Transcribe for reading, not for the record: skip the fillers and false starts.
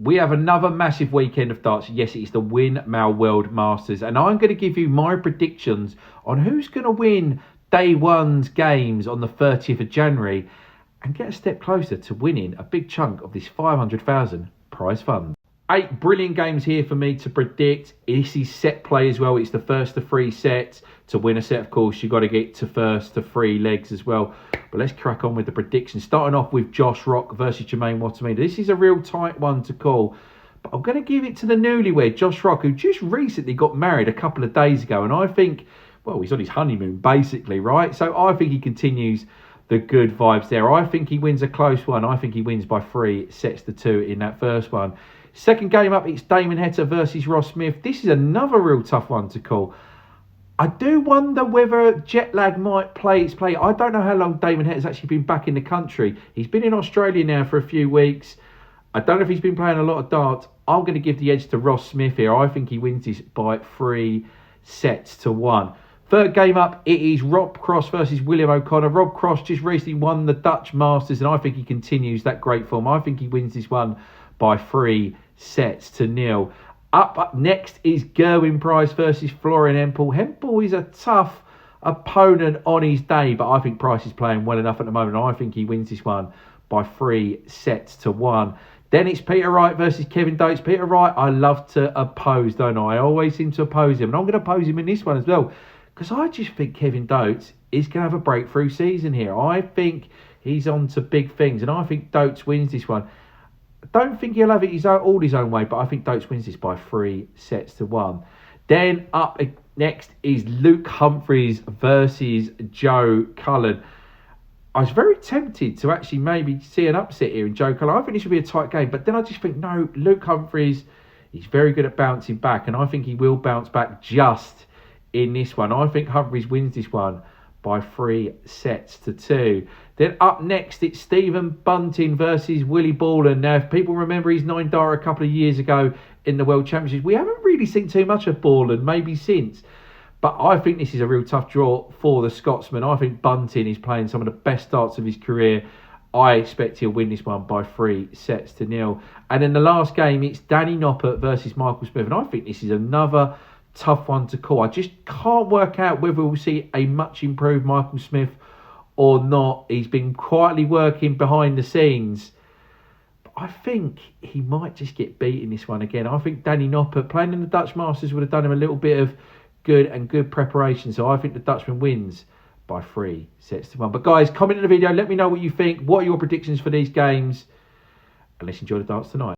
We have another massive weekend of darts. Yes, it's the Winmau World Masters. And I'm going to give you my predictions on who's going to win day one's games on the 30th of January and get a step closer to winning a big chunk of this 500,000 prize fund. 8 brilliant games here for me to predict. This is set play as well. It's the first of 3 sets. To win a set, of course, you've got to get to first to 3 legs as well. But let's crack on with the predictions. Starting off with Josh Rock versus Jermaine Wattamina. This is a real tight one to call. But I'm going to give it to the newlywed, Josh Rock, who just recently got married a couple of days ago. And I think, well, he's on his honeymoon, basically, right? So I think he continues the good vibes there. I think he wins a close one. I think he wins by 3 sets to 2 in that first one. Second game up, it's Damon Heta versus Ross Smith. This is another real tough one to call. I do wonder whether jet lag might play its play. I don't know how long Damon Heta's actually been back in the country. He's been in Australia now for a few weeks. I don't know if he's been playing a lot of darts. I'm going to give the edge to Ross Smith here. I think he wins this by 3 sets to 1. Third game up, it is Rob Cross versus William O'Connor. Rob Cross just recently won the Dutch Masters, and I think he continues that great form. I think he wins this one by 3 sets to 0. Up next is Gerwin Price versus Florian Hempel. Hempel is a tough opponent on his day, but I think Price is playing well enough at the moment. I think he wins this one by 3 sets to 1. Then it's Peter Wright versus Kevin Dotes. Peter Wright, I love to oppose, don't I? I always seem to oppose him, and I'm going to oppose him in this one as well, because I just think Kevin Dotes is going to have a breakthrough season here. I think he's on to big things, and I think Dotes wins this one. I don't think he'll have it all his own way, but I think Dotes wins this by 3 sets to 1. Then up next is Luke Humphries versus Joe Cullen. I was very tempted to actually maybe see an upset here in Joe Cullen. I think this would be a tight game, but then I just think, no, Luke Humphries, he's very good at bouncing back, and I think he will bounce back just in this one. I think Humphries wins this one by 3 sets to 2. Then up next, it's Stephen Bunting versus Willie Borland. Now, if people remember his 9-darter a couple of years ago in the World Championships, we haven't really seen too much of Borland, maybe since. But I think this is a real tough draw for the Scotsman. I think Bunting is playing some of the best darts of his career. I expect he'll win this one by 3 sets to 0. And in the last game, it's Danny Noppert versus Michael Smith. And I think this is another tough one to call. I just can't work out whether we'll see a much improved Michael Smith or not. He's been quietly working behind the scenes. But I think he might just get beat in this one again. I think Danny Noppert playing in the Dutch Masters would have done him a little bit of good preparation. So I think the Dutchman wins by 3 sets to 1. But guys, comment in the video. Let me know what you think. What are your predictions for these games? And let's enjoy the darts tonight.